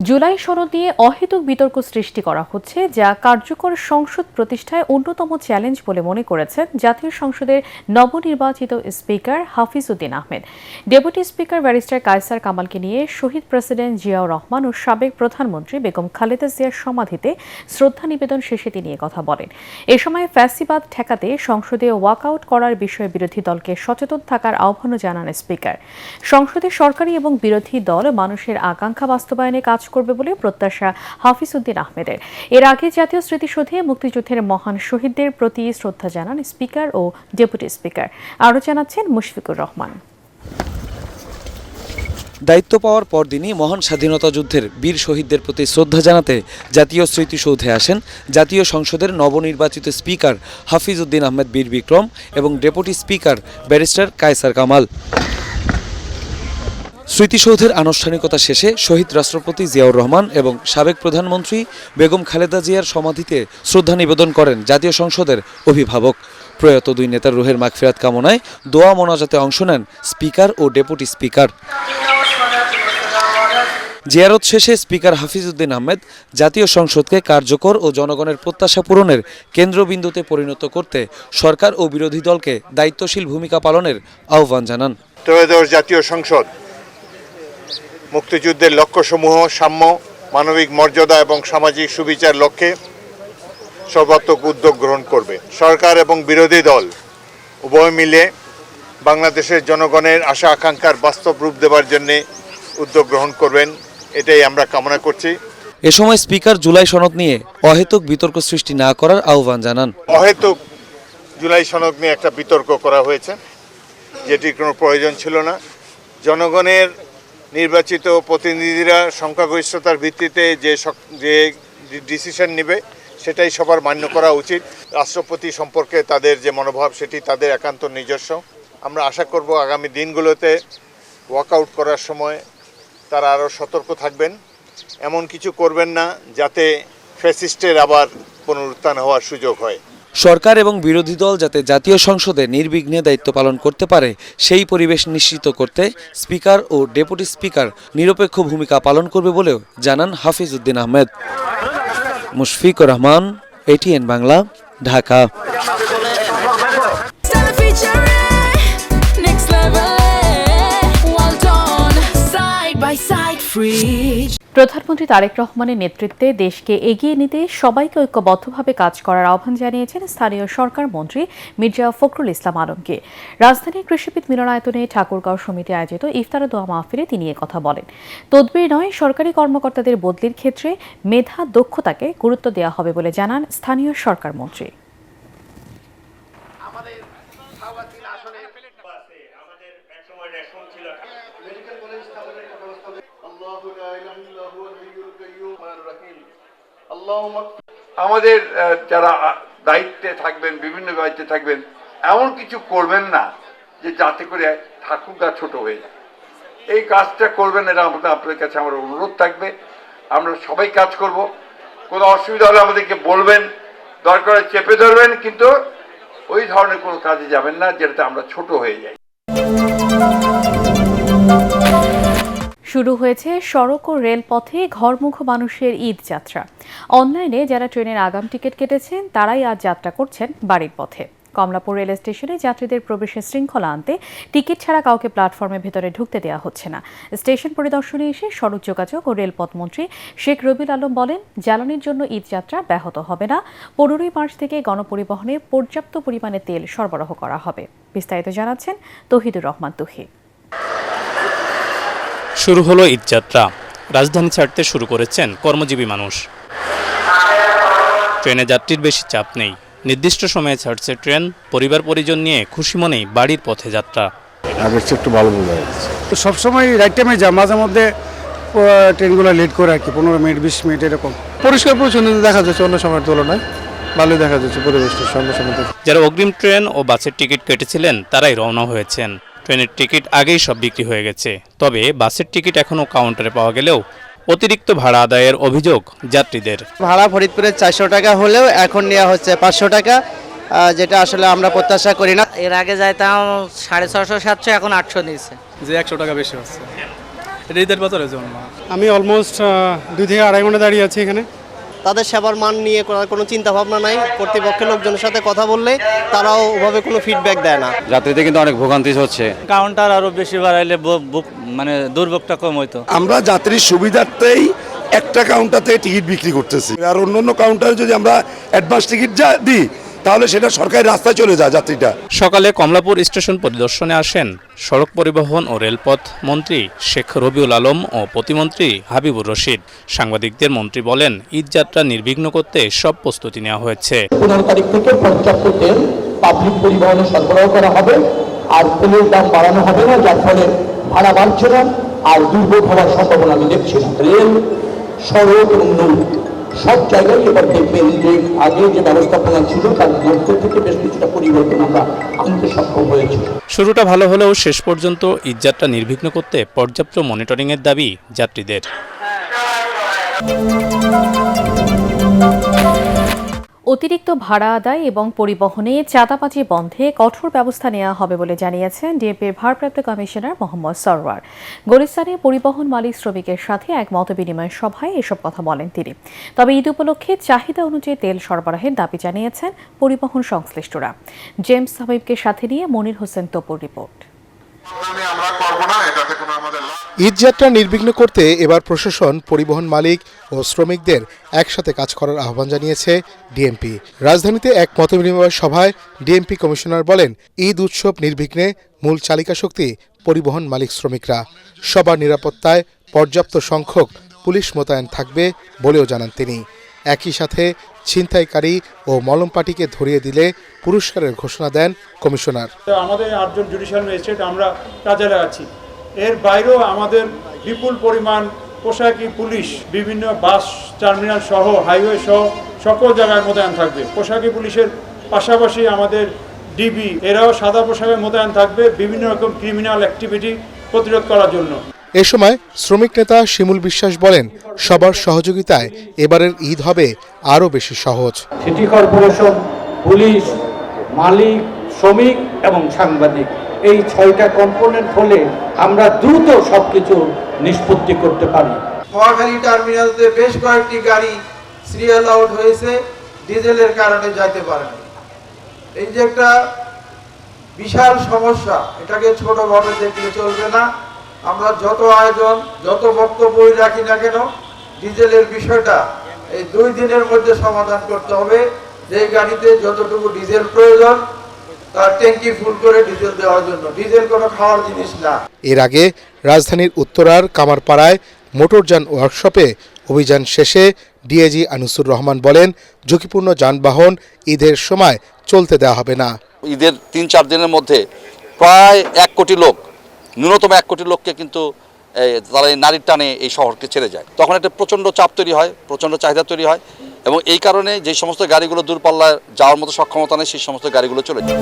জুলাই সনদ নিয়ে অহেতুক বিতর্ক সৃষ্টি করা হচ্ছে, যা কার্যকর সংসদ প্রতিষ্ঠায় অন্যতম চ্যালেঞ্জ বলে মনে করেছেন জাতীয় সংসদের নবনির্বাচিত speaker Hafiz Uddin Ahmed. Deputy speaker barrister Kaiser কামালকে নিয়ে শহীদ প্রেসিডেন্ট জিয়াউর রহমান ও সাবেক প্রধানমন্ত্রী বেগম খালেদা জিয়ার সমাধিতে শ্রদ্ধা নিবেদন শেষে তিনি কথা বলেন। এ সময় ফ্যাসিবাদ ঠেকাতে সংসদে ওয়াকআউট করার বিষয়ে বিরোধী দলকে সচেতন থাকার আহ্বানও জানান স্পিকার। সংসদে সরকারি এবং বিরোধী দল মানুষের আকাঙ্ক্ষা বাস্তবায়নে কাজ করবে বলে প্রত্যাশা হাফিজ উদ্দিন আহমেদের। এর আগে জাতীয় স্মৃতিসৌধে মুক্তিযুদ্ধের মহান শহীদদের প্রতি শ্রদ্ধা জানান স্পিকার ও ডেপুটি স্পিকার। আরও জানাচ্ছেন মুশফিকুর রহমান। দায়িত্ব পাওয়ার পরদিনই মহান স্বাধীনতা যুদ্ধের বীর শহীদদের প্রতি শ্রদ্ধা জানাতে জাতীয় স্মৃতিসৌধে আসেন জাতীয় সংসদের নবনির্বাচিত স্পিকার হাফিজ উদ্দিন আহমেদ বীর বিক্রম এবং deputy speaker barrister Kaiser Kamal. স্মৃতিসৌধের আনুষ্ঠানিকতা শেষে শহীদ রাষ্ট্রপতি জিয়াউর রহমান এবং সাবেক প্রধানমন্ত্রী বেগম খালেদা জিয়ার সমাধিতে শ্রদ্ধা নিবেদন করেন জাতীয় সংসদের অভিভাবক। প্রয়াত দুই নেতার রুহের মাগফিরাত কামনায় দোয়া মোনাজাতে অংশ নেন স্পিকার ও ডেপুটি স্পিকার। জিয়ারত শেষে স্পিকার হাফিজ উদ্দিন আহমেদ জাতীয় সংসদকে কার্যকর ও জনগণের প্রত্যাশা পূরণের কেন্দ্রবিন্দুতে পরিণত করতে সরকার ও বিরোধী দলকে দায়িত্বশীল ভূমিকা পালনের আহ্বান জানান। ত্রয়োদশ জাতীয় সংসদ মুক্তিযুদ্ধের লক্ষ্যসমূহ সাম্য, মানবিক মর্যাদা এবং সামাজিক সুবিচার লক্ষ্যে সর্বাত্মক উদ্যোগ গ্রহণ করবে। সরকার এবং বিরোধী দল উভয় মিলে বাংলাদেশের জনগণের আশা আকাঙ্ক্ষার বাস্তব রূপ দেওয়ার জন্য উদ্যোগ গ্রহণ করবেন, এটাই আমরা কামনা করছি। এ সময় স্পিকার জুলাই সনদ নিয়ে অহেতুক বিতর্ক সৃষ্টি না করার আহ্বান জানান। অহেতুক জুলাই সনদ নিয়ে একটা বিতর্ক করা হয়েছে, যেটির কোনো প্রয়োজন ছিল না। জনগণের নির্বাচিত প্রতিনিধিরা সংখ্যাগরিষ্ঠতার ভিত্তিতে যে ডিসিশন নেবে সেটাই সবার মান্য করা উচিত। রাষ্ট্রপতি সম্পর্কে তাদের যে মনোভাব সেটি তাদের একান্ত নিজস্ব। আমরা আশা করব আগামী দিনগুলোতে ওয়াকআউট করার সময় তারা আরও সতর্ক থাকবেন, এমন কিছু করবেন না যাতে ফ্যাসিস্টের আবার পুনরুত্থান হওয়ার সুযোগ হয়। সরকার এবং বিরোধী দল যাতে জাতীয় সংসদে নির্বিঘ্নে দায়িত্ব পালন করতে পারে সেই পরিবেশ নিশ্চিত করতে স্পিকার ও ডেপুটি স্পিকার নিরপেক্ষ ভূমিকা পালন করবে বলেও জানান হাফিজ উদ্দিন আহমেদ। মুশফিকুর রহমান, এটিএন বাংলা, ঢাকা। প্রধানমন্ত্রী তারেক রহমানের নেতৃত্বে দেশকে এগিয়ে নিতে সবাইকে ঐক্যবদ্ধভাবে কাজ করার আহ্বান জানিয়েছেন স্থানীয় সরকার মন্ত্রী মির্জা ফখরুল ইসলাম আলমগীর। রাজধানীর কৃষিবিদ মিলনায়তনে ঠাকুরগাঁও সমিতি আয়োজিত ইফতার দোয়া মাহফিলে তিনি কথা বলেন। তদবির নয়, সরকারি কর্মকর্তাদের বদলির ক্ষেত্রে মেধা দক্ষতাকে গুরুত্ব দেওয়া হবে বলে জানান স্থানীয় সরকার মন্ত্রী। আমাদের যারা দায়িত্বে থাকবেন, বিভিন্ন দায়িত্বে থাকবেন, এমন কিছু করবেন না যে যাতে করে ঠাকুরগা ছোট হয়ে যায়। এই কাজটা করবেন, এটা আপনাদের কাছে আমার অনুরোধ থাকবে। আমরা সবাই কাজ করব, কোনো অসুবিধা হলে আমাদেরকে বলবেন, দরকার চেপে ধরবেন, কিন্তু ওই ধরনের কোনো কাজে যাবেন না যেটাতে আমরা ছোট হয়ে যাই। শুরু হয়েছে সড়ক ও রেলপথে ঘরমুখো মানুষের ঈদ যাত্রা। অনলাইনে যারা ট্রেনের আগাম টিকিট কেটেছেন তারাই আজ যাত্রা করছেন বাড়ির পথে। কমলাপুর রেল স্টেশনে যাত্রীদের প্রবেশের শৃঙ্খলা আনতে টিকিট ছাড়া কাউকে প্ল্যাটফর্মের ভেতরে ঢুকতে দেওয়া হচ্ছে না। স্টেশন পরিদর্শনে এসে সড়ক যোগাযোগ ও রেলপথ মন্ত্রী শেখ রবিউল আলম বলেন, জ্বালানির জন্য ঈদ যাত্রা ব্যাহত হবে না। 15 মার্চ থেকে গণপরিবহনে পর্যাপ্ত পরিমাণে তেল সরবরাহ করা হবে। বিস্তারিত জানাচ্ছেন তৌহিদুর রহমান তুহি। শুরু হলো ঈদযাত্রা। রাজধানী ছাড়তে শুরু করেছেন কর্মজীবী মানুষ। ট্রেনে যাত্রীর বেশি চাপ নেই, নির্দিষ্ট সময়ে ছাড়ছে ট্রেন। পরিবার পরিজন নিয়ে খুশি মনেই বাড়ির পথে যাত্রা। আগের চেয়ে একটু ভালো বোঝা যাচ্ছে। তো সবসময় রাইট টাইমে যা, মাঝে মধ্যে ট্রেনগুলো লেট করে আর কি, 15 মিনিট 20 মিনিট এরকম। পরিষ্কার পরিচ্ছন্ন দেখা যাচ্ছে অন্য সময়ের তুলনায়, ভালোই দেখা যাচ্ছে পরিবেশটা সঙ্গে সঙ্গে। যারা অগ্রিম ট্রেন ও বাসের টিকিট কেটেছিলেন তারাই রওনা হয়েছেন। ট্রেনের টিকিট আগেই সব বিক্রি হয়ে গেছে। তবে বাসের টিকিট এখনও কাউন্টারে পাওয়া গেলেও অতিরিক্ত ভাড়া আদায়ের অভিযোগ যাত্রীদের। ভাড়া ফরিদপুরে 400 টাকা হলেও এখন নেওয়া হচ্ছে 500 টাকা, যেটা আসলে আমরা প্রত্যাশা করি না। এর আগে যাইতাম 650-700, এখন 800 নিয়েছে। যে 100 টাকা বেশি হচ্ছে। এটা ঈদের বাজারের জন্য। আমি অলমোস্ট 2 থেকে আড়াই ঘন্টা দাঁড়িয়ে আছি এখানে। তাদের সেবার মান নিয়ে করার কোনো চিন্তা ভাবনা নাই। কর্তৃপক্ষের লোকজনের সাথে কথা বললে তারাও ওভাবে কোনো ফিডব্যাক দেয় না। যাত্রীদের কিন্তু অনেক ভোগান্তি হচ্ছে। কাউন্টার আরো বেশি বাড়াইলে মানে দুর্ভোগটা কম হইতো। আমরা যাত্রীর সুবিধার্থেই একটা কাউন্টারে টিকিট বিক্রি করতেছি, আর অন্য কাউন্টারে যদি আমরা অ্যাডভান্স টিকিট দিই তাহলে সেটা সরকারি রাস্তায় চলে যায় যাত্রীটা। সকালে কমলাপুর স্টেশন পরিদর্শনে আসেন সড়ক পরিবহন ও রেলপথ মন্ত্রী শেখ রবিউল আলম ও প্রতিমন্ত্রী হাবিবুর রশিদ। সাংবাদিকদের মন্ত্রী বলেন, ঈদযাত্রা নির্বিঘ্ন করতে সব প্রস্তুতি নেওয়া হয়েছে। 15 তারিখ থেকে পর্যাপ্ত তেল পাবলিক পরিবহনে সরবরাহ করা হবে, আর তেলের দাম বাড়ানো হবে না, যার ফলে ভাড়া বাড়ছে না আর দুর্ভোগ হওয়ার সম্ভাবনা আমি দেখছি না। রেল, সড়ক এবং নৌ সব জায়গায় এবার দেখবেন যে আগে যে ব্যবস্থাপনা ছিল তার মধ্যে থেকে বেশ কিছুটা পরিবর্তন আমরা আনতে সক্ষম হয়েছি। শুরুটা ভালো হলেও শেষ পর্যন্ত ঈদযাত্রা নির্বিঘ্ন করতে পর্যাপ্ত মনিটরিংয়ের দাবি যাত্রীদের। অতিরিক্ত ভাড়া আদায় এবং পরিবহনে চাঁদাবাজি বন্ধে কঠোর ব্যবস্থা নেওয়া হবে বলে জানিয়েছেন ডিএমপির ভারপ্রাপ্ত কমিশনার মোহাম্মদ সরওয়ার। গুলিস্তানে পরিবহন মালিক শ্রমিকের সাথে এক মতবিনিময় সভায় এসব কথা বলেন তিনি। তবে ঈদ উপলক্ষে চাহিদা অনুযায়ী তেল সরবরাহের দাবি জানিয়েছেন পরিবহন সংশ্লিষ্টরা। জেমস হাবিবকে সাথে নিয়ে মনির হোসেন তপুর রিপোর্ট। ঈদযাত্রা নির্বিঘ্ন করতে এবার প্রশাসন পরিবহন মালিক ও শ্রমিকদের একসাথে কাজ করার আহ্বান জানিয়েছে ডিএমপি। রাজধানীতে এক মতবিনিময় সভায় ডিএমপি কমিশনার বলেন, ঈদ উৎসব নির্বিঘ্নে মূল চালিকা শক্তি পরিবহন মালিক শ্রমিকরা। সবার নিরাপত্তায় পর্যাপ্ত সংখ্যক পুলিশ মোতায়েন থাকবে বলেও জানান তিনি। একই সাথে ছিনতাইকারী ও মলমপাটিকে ধরিয়ে দিলে পুরস্কারের ঘোষণা দেন কমিশনার। আমাদের 8 জন জুডিশিয়াল ম্যাজিস্ট্রেট আমরা কাজে লাগাচ্ছি। এর বাইরেও আমাদের বিপুল পরিমাণ পোশাকি পুলিশ বিভিন্ন বাস টার্মিনাল সহ হাইওয়ে সহ সকল জায়গায় মোতায়েন থাকবে। পোশাকি পুলিশের পাশাপাশি আমাদের ডিবি এরাও সাদা পোশাকে মোতায়েন থাকবে বিভিন্ন রকম ক্রিমিনাল অ্যাক্টিভিটি প্রতিরোধ করার জন্য। এ সময় শ্রমিক নেতা শিমুল বিশ্বাস বলেন, সবার সহযোগিতায় এবারের ঈদ হবে আরও বেশি সহজ। সিটি কর্পোরেশন, পুলিশ, মালিক, শ্রমিক এবং সাংবাদিক, এই 6টা কম্পোনেন্ট হলে আমরা দ্রুত সবকিছু নিষ্পত্তি করতে পারি। নোয়াখালী টার্মিনালতে বেশ কয়েকটি গাড়ি সিরিয়াল আউট হয়েছে, ডিজেলের কারণে যাইতে পারেনি। এই যে একটা বিশাল সমস্যা, এটাকে ছোটভাবে দেখলে চলবে না। আমরা যত আয়োজন, যত বক্তব্যই রাখি না কেন, ডিজেলের বিষয়টা এই 2 দিনের মধ্যে সমাধান করতে হবে। যে গাড়িতে যতটুকু ডিজেল প্রয়োজন তার ট্যাঙ্কি ফুল করে ডিজেল দেওয়ার জন্য। ডিজেল কোনো খাওয়ার জিনিস না। এর আগে রাজধানীর উত্তরার কামারপাড়ায় মোটরযান ওয়ার্কশপে অভিযান শেষে ডিআইজি আনিসুর রহমান বলেন, ঝুঁকিপূর্ণ যানবাহন ঈদের সময় চলতে দেওয়া হবে না। ঈদের 3-4 দিনের মধ্যে প্রায় 1 কোটি লোক, ন্যূনতম 1 কোটি লোককে কিন্তু তারা নারীর টানে এই শহরকে ছেড়ে যায়। তখন একটা প্রচণ্ড চাপ তৈরি হয়, প্রচণ্ড চাহিদা তৈরি হয়, এবং এই কারণে যে সমস্ত গাড়িগুলো দূরপাল্লায় যাওয়ার মতো সক্ষমতা নেই সেই সমস্ত গাড়িগুলো চলে যায়।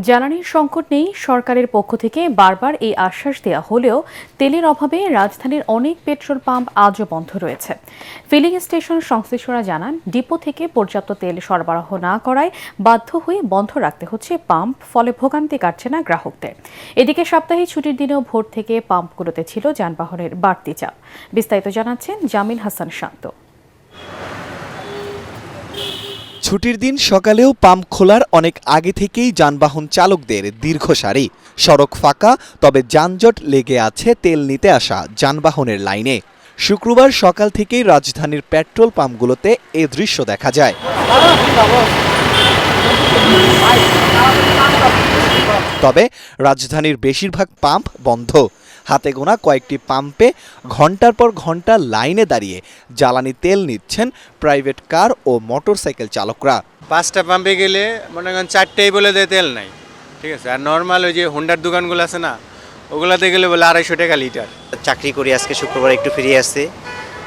জ্বালানির সংকট নেই, সরকারের পক্ষ থেকে বারবার এই আশ্বাস দেওয়া হলেও তেলের অভাবে রাজধানীর অনেক পেট্রোল পাম্প আজও বন্ধ রয়েছে। ফিলিং স্টেশন সংশ্লিষ্টরা জানান, ডিপো থেকে পর্যাপ্ত তেল সরবরাহ না করায় বাধ্য হয়ে বন্ধ রাখতে হচ্ছে পাম্প, ফলে ভোগান্তি কাটছে না গ্রাহকদের। এদিকে সাপ্তাহিক ছুটির দিনেও ভোর থেকে পাম্পগুলোতে ছিল যানবাহনের বাড়তি চাপ। বিস্তারিত জানাচ্ছেন জামিল হাসান শান্ত। ছুটির দিন সকালেও পাম্প খোলার অনেক আগে থেকেই যানবাহন চালকদের দীর্ঘ সারি। সড়ক ফাঁকা, তবে যানজট লেগে আছে তেল নিতে আসা যানবাহনের লাইনে। শুক্রবার সকাল থেকেই রাজধানীর পেট্রোল পাম্পগুলোতে এ দৃশ্য দেখা যায়। তবে রাজধানীর বেশিরভাগ পাম্প বন্ধ। হাতে গোনা কয়েকটি পাম্পে ঘন্টার পর ঘন্টা লাইনে দাঁড়িয়ে জ্বালানি তেল নিচ্ছেন প্রাইভেট কার ও মোটরসাইকেল চালকরা। 5টা পাম্পে গেলে মনে করেন 4টেই বলে দেয় তেল নাই, ঠিক আছে। আর নর্মাল ওই যে হোন্ডার দোকানগুলো আছে না, ওগুলাতে গেলে বলে 250 টাকা লিটার। চাকরি করি, আজকে শুক্রবার একটু ফ্রি আসছে,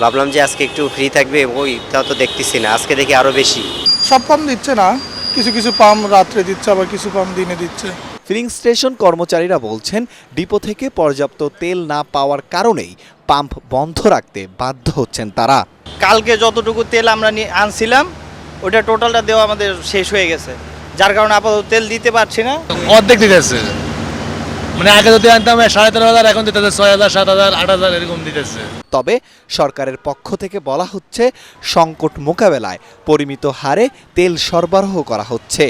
ভাবলাম যে আজকে একটু ফ্রি থাকবে, ওই তাও তো দেখতেছি না, আজকে দেখি আরও বেশি। সব পাম্প দিচ্ছে না, কিছু কিছু পাম্প রাত্রে দিচ্ছে, আবার কিছু পাম্প দিনে দিচ্ছে। ফিলিং স্টেশন কর্মচারীরা বলছেন, ডিপো থেকে পর্যাপ্ত তেল না পাওয়ার কারণেই পাম্প বন্ধ রাখতে বাধ্য হচ্ছেন তারা। কালকে যতটুকু তেল আমরা আনছিলাম ওটা টোটালটা দেওয়া আমাদের শেষ হয়ে গেছে, যার কারণে আপাতত তেল দিতে পারছি না। অর্ধেক দিতেছে, মানে আগে যদি আনতাম 13,500, এখন দিতেছে 6,000, 7,000, 8,000 এরকম দিতেছে। তবে সরকারের পক্ষ থেকে বলা হচ্ছে সংকট মোকাবেলায় পরিমিত হারে তেল সরবরাহ করা হচ্ছে।